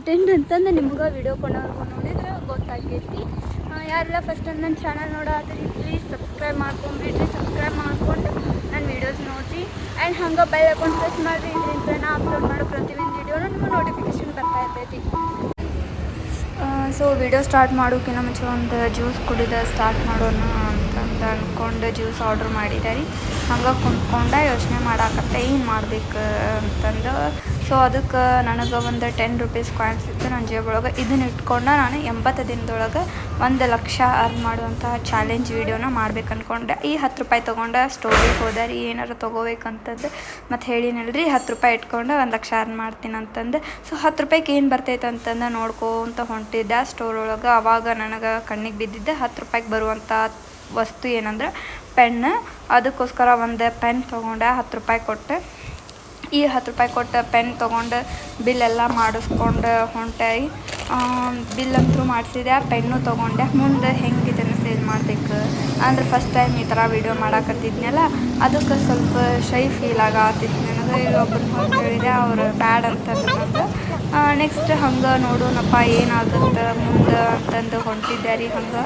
Content ಅಂತಂದು ನಿಮ್ಗೆ video ಕೊಡೋರ್ಗು ನೋಡಿದ್ರೆ ಗೊತ್ತಾಗೈತಿ. ಯಾರೆಲ್ಲ ಫಸ್ಟ್ ನನ್ನ ಚಾನಲ್ ನೋಡೋದ್ರಿ ಪ್ಲೀಸ್ ಸಬ್ಸ್ಕ್ರೈಬ್ ಮಾಡ್ಕೊಂಬಿಡ್ರಿ. ಸಬ್ಸ್ಕ್ರೈಬ್ ಮಾಡ್ಕೊಂಡು ನನ್ನ ವೀಡಿಯೋಸ್ ನೋಡಿರಿ ಆ್ಯಂಡ್ ಹಂಗೆ ಬೆಲ್ ಐಕಾನ್ ಪ್ರೆಸ್ ಮಾಡಿರಿ. ಇದರಿಂದ ನಾ ಅಪ್ಲೋಡ್ ಮಾಡೋ ಪ್ರತಿಯೊಂದು ವೀಡಿಯೋನ ನಿಮ್ಗೆ ನೋಟಿಫಿಕೇಶನ್ ಬರ್ತಾ ಇರ್ತೈತಿ. ಸೊ ವಿಡಿಯೋ ಸ್ಟಾರ್ಟ್ ಮಾಡೋಕ್ಕಿಂತ ಮುಂಚೆ ಒಂದು ಜ್ಯೂಸ್ ಕುಡಿದ ಸ್ಟಾರ್ಟ್ ಮಾಡೋಣ ಅಂತಂದು ಅಂದ್ಕೊಂಡು ಜ್ಯೂಸ್ ಆರ್ಡ್ರ್ ಮಾಡಿದೆ ರೀ. ಹಂಗೆ ಕುಂತ್ಕೊಂಡು ಯೋಚನೆ ಮಾಡಾಕತ್ತೆ ಏನು ಮಾಡ್ಬೇಕು ಅಂತಂದು. ಸೊ ಅದಕ್ಕೆ ನನಗೆ ಒಂದು 10 ರೂಪೀಸ್ ಕಾಯಿನ್ಸ್ ಇತ್ತು ನನ್ನ ಜೇಬೊಳಗೆ. ಇದನ್ನ ಇಟ್ಕೊಂಡು ನಾನು 80 ದಿನದೊಳಗೆ 1 ಲಕ್ಷ ಅರ್ನ್ ಮಾಡುವಂತಹ ಚಾಲೆಂಜ್ ವೀಡಿಯೋನ ಮಾಡ್ಬೇಕು ಅಂದ್ಕೊಂಡೆ. ಈ 10 ರೂಪಾಯಿ ತೊಗೊಂಡು ಸ್ಟೋರಿಗೆ ಹೋದೆ ರೀ ಏನಾರು ತೊಗೋಬೇಕಂತಂದು. ಮತ್ತು ಹೇಳಿನಲ್ರಿ 10 ರೂಪಾಯಿ ಇಟ್ಕೊಂಡು 1 ಲಕ್ಷ ಅರ್ನ್ ಮಾಡ್ತೀನಿ ಅಂತಂದು. ಸೊ 10 ರೂಪಾಯಿಗೆ ಏನು ಬರ್ತೈತೆ ಅಂತಂದು ನೋಡ್ಕೊಂತ ಹೊಂಟಿದ್ದೆ ಸ್ಟೋರ್ ಒಳಗೆ. ಆವಾಗ ನನಗೆ ಕಣ್ಣಿಗೆ ಬಿದ್ದಿದ್ದೆ 10 ರೂಪಾಯಿಗೆ ಬರುವಂಥ ವಸ್ತು ಏನಂದ್ರೆ ಪೆನ್. ಅದಕ್ಕೋಸ್ಕರ ಒಂದು ಪೆನ್ ತೊಗೊಂಡೆ 10 ರೂಪಾಯಿ ಕೊಟ್ಟು. ಈ 10 ರೂಪಾಯಿ ಕೊಟ್ಟು ಪೆನ್ ತೊಗೊಂಡು ಬಿಲ್ಲೆಲ್ಲ ಮಾಡಿಸ್ಕೊಂಡು ಹೊಂಟೆ. ಬಿಲ್ ಅಂತೂ ಮಾಡಿಸಿದೆ, ಪೆನ್ನು ತೊಗೊಂಡೆ. ಮುಂದೆ ಹೆಂಗೆ ಇದನ್ನು ಸೇಲ್ ಮಾಡಬೇಕು ಅಂದ್ರೆ ಫಸ್ಟ್ ಟೈಮ್ ಈ ಥರ ವೀಡಿಯೋ ಮಾಡಾಕತ್ತಿದ್ನಲ್ಲ, ಅದಕ್ಕೆ ಸ್ವಲ್ಪ ಶೈ ಫೀಲ್ ಆಗತ್ತಿತ್ತು ನನಗೆ. ಈಗ ಒಬ್ಬರು ಹೋಗಿ ಹೇಳಿದೆ, ಅವರು ಬ್ಯಾಡ್ ಅಂತಂದ್ರೆ ನಂಗೆ. ನೆಕ್ಸ್ಟ್ ಹಂಗೆ ನೋಡೋಣಪ್ಪ ಏನಾಗುತ್ತೆ ಮುಂದೆ ಅಂತಂದು ಹೊಂಟಿದ್ದೆ ರೀ. ಹಂಗೆ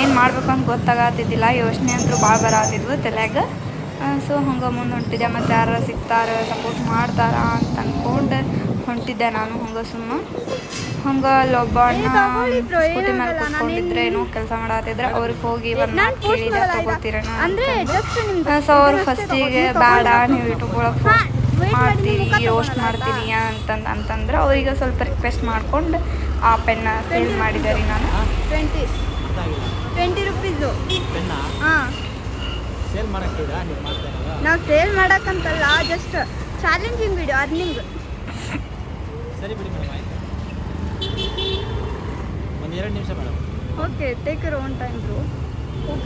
ಏನು ಮಾಡ್ಬೇಕಂತ ಗೊತ್ತಾಗತ್ತಿದ್ದಿಲ್ಲ, ಯೋಚನೆ ಅಂತೂ ಭಾಳ ಬರತ್ತಿದ್ವು ತಲೆಯಾಗ. ಸೊ ಹಂಗೆ ಮುಂದೆ ಹೊಂಟಿದ್ದೆ. ಮತ್ತು ಯಾರು ಸಿಗ್ತಾರೆ ಸಪೋರ್ಟ್ ಮಾಡ್ತಾರ ಅಂತ ಅಂದ್ಕೊಂಡು ಹೊಂಟಿದ್ದೆ ನಾನು. ಹಂಗೆ ಹಂಗೆ ಅಲ್ಲೊಬ್ಬ ಅಣ್ಣ ಸ್ಕೂಟಿ ಮೇಲೆ ಕೂತ್ಕೊಂಡಿದ್ರೆ ಏನೋ ಕೆಲಸ ಮಾಡತ್ತಿದ್ರೆ ಅವ್ರಿಗೆ ಹೋಗಿ ಒಂದು ಮಾತು ಕೇಳಿದೆ, ತೊಗೋತೀರಣ ಅಂತಂದು. ಸೊ ಅವ್ರು ಫಸ್ಟಿಗೆ ಬೇಡ ನೀವು ಯೂಟ್ಯೂಬ್ ಒಳಗೆ ಮಾಡ್ತೀರಿ ರೋಸ್ಟ್ ಮಾಡ್ತೀರಿ ಅಂತಂದ್ರೆ ಅವರಿಗೆ ಸ್ವಲ್ಪ ರಿಕ್ವೆಸ್ಟ್ ಮಾಡ್ಕೊಂಡು ಆ ಪೆನ್ನ ಸೇಲ್ ಮಾಡಿದೆ ರೀ ನಾನು. 20 ರೂಪೀಸು. ಹಾಂ, ನಾವು ಸೇಲ್ ಮಾಡೋಕ್ಕಂತಲ್ಲ, ಜಸ್ಟ್ ಚಾಲೆಂಜಿಂಗ್ ವಿಡಿಯೋ, ಅರ್ನಿಂಗ್. ಸರಿ ಬಿಡಿ ಮೇಡಮ್, ಆಯ್ತು. ಒಂದು 2 ನಿಮಿಷ madam. Okay, take your own time bro.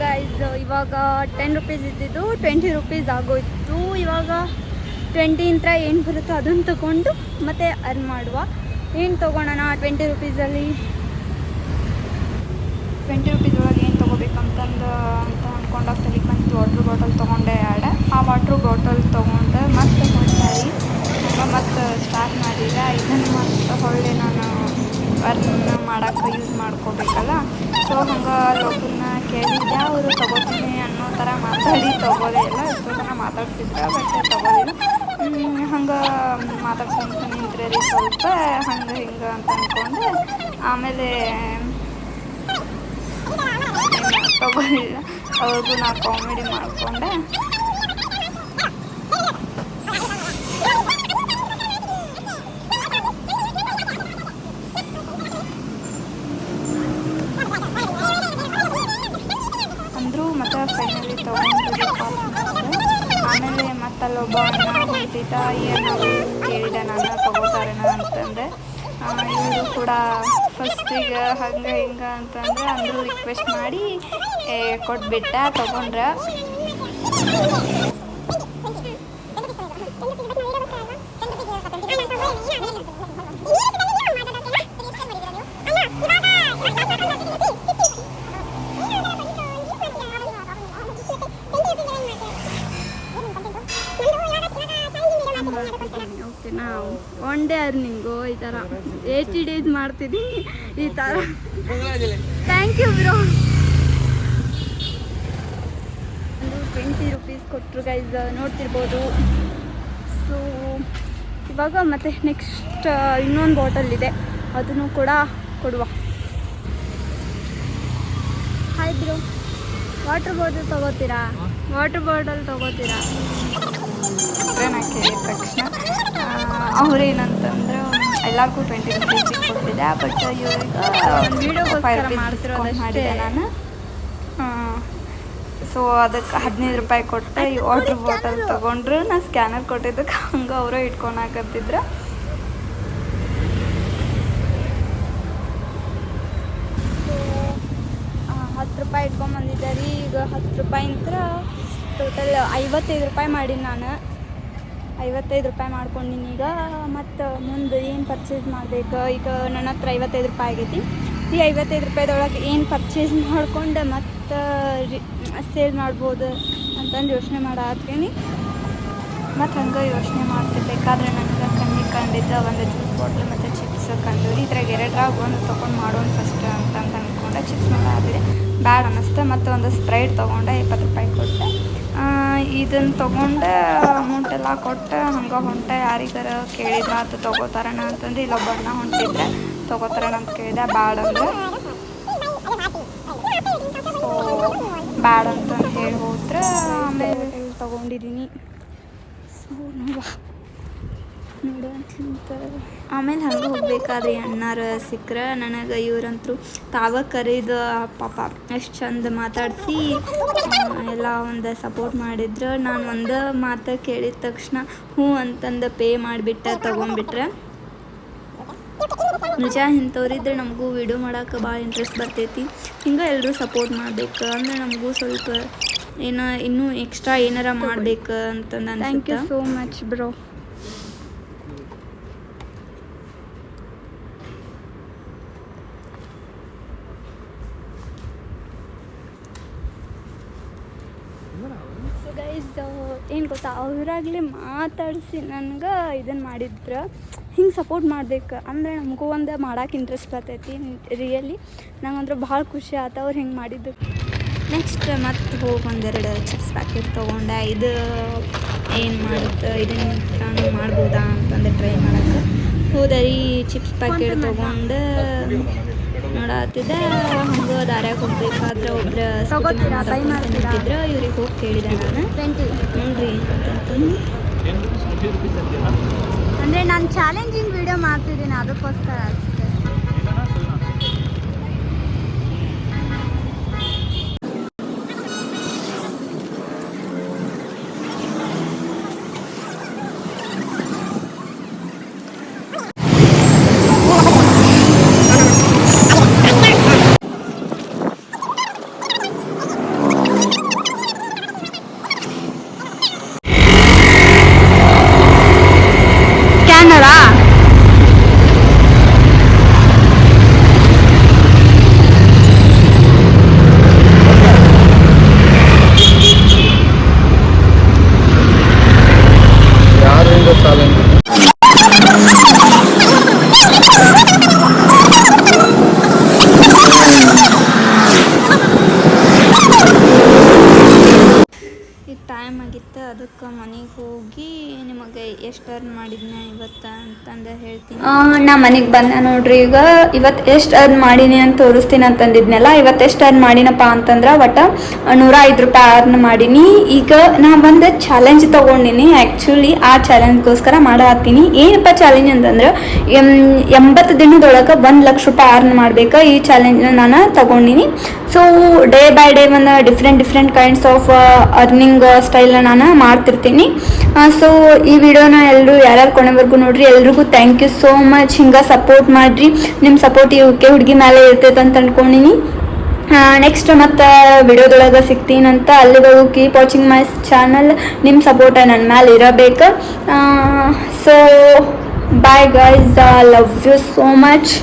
Guys, ಇವಾಗ 10 ರೂಪೀಸ್ ಇದ್ದಿದ್ದು 20 ರೂಪೀಸ್ ಆಗೋಯ್ತು. ಇವಾಗ 20 ಏನು ಬರುತ್ತೋ ಅದನ್ನು ತೊಗೊಂಡು ಮತ್ತೆ ಅರ್ನ್ ಮಾಡುವ. ಏನು ತೊಗೊಳೋಣ 20 ರೂಪೀಸಲ್ಲಿ? 20 ರೂಪೀಸ್ ಒಳಗೆ ಏನು ತೊಗೋಬೇಕಂತಂದು ಅಂದ್ಕೊಂಡಾಗ್ತದೆ. ಬಂತು ವಾಟ್ರ್ ಬಾಟಲ್ ತೊಗೊಂಡೆ 2. ಆ ವಾಟ್ರ್ ಬಾಟಲ್ ತೊಗೊಂಡು ಮತ್ತೆ ಹೊರಟಾಗಿ ಮತ್ತು ಸ್ಟಾರ್ಟ್ ಮಾಡಿದ್ರೆ ಇದನ್ನು ಮತ್ತು ಹೊಳ್ಳಿ ನಾನು ಅರ್ನ್ ಮಾಡೋಕ್ಕೆ ಯೂಸ್ ಮಾಡ್ಕೋಬೇಕಲ್ಲ. ಸೊ ಹಂಗೆ ಲೋಕನ್ನ ಕೇಳಿದ್ದೆ, ಅವರು ತೊಗೋತೀನಿ ಅನ್ನೋ ಥರ ಮಾತಾಡಿ ತೊಗೋದೇ ಇಲ್ಲ. ಎಷ್ಟೋ ಜನ ಮಾತಾಡ್ತಿದ್ದೆ, ಬಟ್ ತೊಗೋದಿಲ್ಲ. ಹಂಗೆ ಮಾತಾಡ್ಕೊಂಡು ನಿಂತ್ರೆ ರೀ ಸ್ವಲ್ಪ ಹಂಗೆ ಹಿಂಗೆ ಅಂತ ಅಂದ್ಕೊಂಡು ಆಮೇಲೆ ತೊಗೋಲಿಲ್ಲ. ಅವ್ರಿಗೂ ನಾ ಕಾಮಿಡಿ ಮಾಡಿಕೊಂಡೆ. ಅಂದರೂ ಮತ್ತು ಫೈನಲಿ ತೊಗೊಂಡು ಆಮೇಲೆ ಮತ್ತಲ್ಲೊಬ್ಬ ಅಣ್ಣ ಹೊಂಟಿದ್ದ, ಏನು ಕೇಳಿದೆ ನಾನು ತೊಗೋತಾರೇನ ಅಂತಂದೆ. ಇವರು ಕೂಡ ಫಸ್ಟಿಗೆ ಹಂಗೆ ಹಿಂಗೆ ಅಂತಂದ್ರೆ ಅಂದರೂ ರಿಕ್ವೆಸ್ಟ್ ಮಾಡಿ ಕೊಟ್ಬಿಟ್ಟ, ತೊಗೊಂಡ್ರೆ. ಓಕೆನಾ, 1 ಡೇ ಅರ್ನಿಂಗು ಈ ಥರ 80 ಡೇಸ್ ಮಾಡ್ತಿದ್ದೀನಿ ಈ ಥರ. Thank you bro. 20 ರೂಪೀಸ್ ಕೊಟ್ಟರು ಗೈಸ್, ನೋಡ್ತಿರ್ಬೋದು. ಸೊ ಇವಾಗ ಮತ್ತೆ ನೆಕ್ಸ್ಟ್ ಇನ್ನೊಂದು ಬಾಟಲ್ ಇದೆ, ಅದನ್ನು ಕೂಡ ಕೊಡುವ. ಹಾಯ್ ಬ್ರೋ, ವಾಟ್ರ್ ಬಾಟಲ್ ತೊಗೋತೀರಾ? ವಾಟ್ರ್ ಬಾಟಲ್ ತೊಗೋತೀರಾ? ನಾ ಕೇಳಿದ ತಕ್ಷಣ ಅವ್ರೇನಂತಂದ್ರೆ ಎಲ್ಲರಿಗೂ 20 ರೂಪೀಸಿಗೆ ಕೊಟ್ಟಿದ್ದೆ. ಬಟ್ ಇವ್ರಿಗೆ ಒಂದು ವೀಡಿಯೋಗೋಸ್ಕರ ಮಾಡ್ತಿರೋದಷ್ಟೇ ನಾನು. ಸೊ ಅದಕ್ಕೆ 15 ರೂಪಾಯಿ ಕೊಟ್ಟೆ ಈ ವಾಟ್ರ್ ಬಾಟಲ್ ತೊಗೊಂಡ್ರು. ನಾನು ಸ್ಕ್ಯಾನರ್ ಕೊಟ್ಟಿದ್ದಕ್ಕೆ ಹಂಗೆ ಅವರು ಇಟ್ಕೊಂಡು ಹಾಕತ್ತಿದ್ರು. ಸೊ 10 ರೂಪಾಯಿ ಇಟ್ಕೊಂಬಂದಿದ್ದೆ ರೀ. ಈಗ 10 ರೂಪಾಯಿಂತ ಟೋಟಲ್ 55 ರೂಪಾಯಿ ಮಾಡೀನಿ ನಾನು. 55 ರೂಪಾಯಿ ಮಾಡ್ಕೊಂಡಿನಿ. ಈಗ ಮತ್ತು ಮುಂದೆ ಏನು ಪರ್ಚೇಸ್ ಮಾಡಬೇಕು? ಈಗ ನನ್ನ ಹತ್ರ 55 ರೂಪಾಯಿ ಆಗೈತಿ. ಈ 55 ರೂಪಾಯಿದೊಳಗೆ ಏನು ಪರ್ಚೇಸ್ ಮಾಡ್ಕೊಂಡು ಮತ್ತು ಸೇಲ್ ಮಾಡ್ಬೋದು ಅಂತಂದು ಯೋಚನೆ ಮಾಡತ್ತೀನಿ. ಮತ್ತು ಹಂಗೆ ಯೋಚನೆ ಮಾಡ್ತಿರ್ಬೇಕಾದ್ರೆ ನನಗೆ ಕಣ್ಣಿಗೆ ಕಂಡಿದ್ದ ಒಂದು ಜ್ಯೂಸ್ ಬಾಟ್ಲ್ ಮತ್ತು ಚಿಪ್ಸ್ ಮಾಡ್ಸೋಕಂದವ್ರಿ. ಇದ್ರಾಗ ಎರಡರಾಗ ಒಂದು ತೊಗೊಂಡು ಮಾಡೋಣ ಫಸ್ಟ್ ಅಂತಂದು ಅಂದ್ಕೊಂಡೆ. ಚಿಪ್ಸ್ ನೋಡಾದ್ರೆ ಬ್ಯಾಡ ಅನ್ನಿಸ್ತು. ಮತ್ತು ಒಂದು ಸ್ಪ್ರೈಟ್ ತೊಗೊಂಡೆ 20 ರೂಪಾಯಿ ಕೊಟ್ಟೆ. ಇದನ್ನು ತೊಗೊಂಡೆ, ಅಮೌಂಟೆಲ್ಲ ಕೊಟ್ಟು ಹಂಗೆ ಹೊಂಟೆ. ಯಾರಿಗಾರ ಕೇಳಿದ್ರೆ ಅದು ತೊಗೋತಾರಣ ಅಂತಂದು ಇಲ್ಲೊಬ್ಬಣ್ಣ ಹೊಂಟಿದ್ರೆ ತೊಗೋತಾರಣ ಅಂತ ಕೇಳಿದೆ. ಬ್ಯಾಡ ಅಂದ್ರೆ ಬ್ಯಾಡ ಅಂತಂದು ಹೇಳಿ ಹೋದ್ರೆ ಆಮೇಲೆ ತೊಗೊಂಡಿದ್ದೀನಿ. ಸೊ ನೋಡುವಂತ ಆಮೇಲೆ ಹಂಗೆ ಹೋಗ್ಬೇಕಾದ್ರೆ ಅಣ್ಣಾರು ಸಿಕ್ಕರೆ ನನಗೆ ಇವ್ರಂತರೂ ತಾವ ಕರೀದು ಪಾಪ ಎಷ್ಟು ಚಂದ ಮಾತಾಡಿಸಿ ಎಲ್ಲ ಒಂದು ಸಪೋರ್ಟ್ ಮಾಡಿದ್ರು. ನಾನು ಒಂದು ಮಾತು ಕೇಳಿದ ತಕ್ಷಣ ಹ್ಞೂ ಅಂತಂದು ಪೇ ಮಾಡಿಬಿಟ್ಟೆ, ತೊಗೊಂಡ್ಬಿಟ್ರೆ. ನಿಜ ಇಂಥವ್ರಿದ್ರೆ ನಮಗೂ ವಿಡಿಯೋ ಮಾಡೋಕೆ ಭಾಳ ಇಂಟ್ರೆಸ್ಟ್ ಬರ್ತೈತಿ. ಹಿಂಗೆ ಎಲ್ಲರೂ ಸಪೋರ್ಟ್ ಮಾಡ್ಬೇಕು ಅಂದರೆ ನಮಗೂ ಸ್ವಲ್ಪ ಏನೋ ಇನ್ನೂ ಎಕ್ಸ್ಟ್ರಾ ಏನಾರ ಮಾಡ್ಬೇಕು ಅಂತಂದು ಅನ್ಸುತ್ತೆ. Thank you so much bro. So guys ಏನು ಗೊತ್ತಾ, ಅವರಾಗಲೇ ಮಾತಾಡಿಸಿ ನನಗೆ ಇದನ್ನು ಮಾಡಿದ್ರೆ ಹಿಂಗೆ ಸಪೋರ್ಟ್ ಮಾಡ್ಬೇಕು ಅಂದರೆ ನಮಗೂ ಒಂದು ಮಾಡೋಕೆ ಇಂಟ್ರೆಸ್ಟ್ ಬರ್ತೈತಿ. ರಿಯಲಿ ನಂಗಂದ್ರೆ ಭಾಳ ಖುಷಿ ಆಯ್ತು ಅವ್ರು ಹಿಂಗೆ ಮಾಡಿದ್ದು. ನೆಕ್ಸ್ಟ್ ಮತ್ತೆ ಹೋಗಿ ಒಂದೆರಡು ಚಿಪ್ಸ್ ಪ್ಯಾಕೆಟ್ ತೊಗೊಂಡೆ. ಇದು ಏನು ಮಾಡುತ್ತೆ, ಇದನ್ನು ನಾನು ಮಾಡ್ಬೋದಾ ಅಂತಂದು ಟ್ರೈ ಮಾಡೋಕ್ಕೆ ಹೋದರಿ. ಚಿಪ್ಸ್ ಪ್ಯಾಕೆಟ್ ತೊಗೊಂಡು ನೋಡತ್ತಿದ್ದೆ. ಹಂಗೆ ದಾರ್ಯಾಗ ಹೋಗ್ಬೇಕಾದ್ರೆ ಒಬ್ರು ನಿಂತಿದ್ರು. ಇವ್ರಿಗೆ ಹೋಗಿ ಕೇಳಿದೆ ನಾನು, ನೋಡ್ರಿ ಅಂತಂದು. ಅಂದರೆ ನಾನು ಚಾಲೆಂಜಿಂಗ್ ವಿಡಿಯೋ ಮಾಡ್ತಿದ್ದೀನಿ ಅದಕ್ಕೋಸ್ಕರ ಅಷ್ಟೇ. ಕ್ಯಾನರಾ ಯಾರಿಂದ ಚಾಲೆಂಜ್? ಈಗ ಟೈಮ್ ಆಗಿತ್ತು, ಅದಕ್ಕೆ ಮನೆಗೆ ಹೋಗಿ ನಿಮಗೆ ಎಷ್ಟು ಅರ್ನ್ ಮಾಡಿದ್ನ ಇವತ್ತು ಅಂತಂದು ಹೇಳ್ತೀನಿ. ನಾ ಮನೆಗೆ ಬಂದೆ ನೋಡ್ರಿ. ಇವತ್ತು ಎಷ್ಟು ಅರ್ನ್ ಮಾಡೀನಿ ಅಂತ ತೋರಿಸ್ತೀನಿ ಅಂತಂದಿದ್ನಲ್ಲ. ಇವತ್ತು ಎಷ್ಟು ಅರ್ನ್ ಮಾಡಿನಪ್ಪ ಅಂತಂದ್ರೆ ಒಟ್ಟು 105 ರೂಪಾಯಿ ಅರ್ನ್ ಮಾಡೀನಿ. ಈಗ ನಾ ಒಂದು ಚಾಲೆಂಜ್ ತೊಗೊಂಡಿನಿ. ಆ್ಯಕ್ಚುಲಿ ಆ ಚಾಲೆಂಜ್ಗೋಸ್ಕರ ಮಾಡತ್ತೀನಿ. ಏನಪ್ಪ ಚಾಲೆಂಜ್ ಅಂತಂದ್ರೆ 80 ದಿನದೊಳಗೆ 1 ಲಕ್ಷ ರೂಪಾಯಿ ಅರ್ನ್ ಮಾಡ್ಬೇಕು. ಈ ಚಾಲೆಂಜ್ನ ನಾನು ತೊಗೊಂಡಿನಿ. ಸೊ ಡೇ ಬೈ ಡೇ ಒಂದು ಡಿಫ್ರೆಂಟ್ ಕೈಂಡ್ಸ್ ಆಫ್ ಅರ್ನಿಂಗ್ ಸ್ಟೈಲ್ನ ನಾನು ಮಾಡ್ತಿರ್ತೀನಿ. ಸೊ ಈ ವಿಡಿಯೋನ ಎಲ್ಲರೂ ಯಾರ್ಯಾರು ಕೊನೆವರೆಗೂ ನೋಡ್ರಿ. ಎಲ್ರಿಗೂ ಥ್ಯಾಂಕ್ ಯು ಸೋ ಮಚ್. ಹಿಂಗೆ ಸಪೋರ್ಟ್ ಮಾಡಿರಿ. ನಿಮ್ಮ ಸಪೋರ್ಟ್ ಇವಕ್ಕೆ ಹುಡುಗಿ ಮೇಲೆ ಇರ್ತೈತೆ ಅಂತ ಅಂದ್ಕೊಂಡಿನಿ. ನೆಕ್ಸ್ಟ್ ಮತ್ತು ವಿಡಿಯೋದೊಳಗೆ ಸಿಗ್ತೀನಂತ. ಅಲ್ಲಿವರೆಗೂ ಕೀಪ್ ವಾಚಿಂಗ್ ಮೈ ಚಾನಲ್. ನಿಮ್ಮ ಸಪೋರ್ಟ ನನ್ನ ಮೇಲೆ ಇರಬೇಕು. So bye guys, love you so much.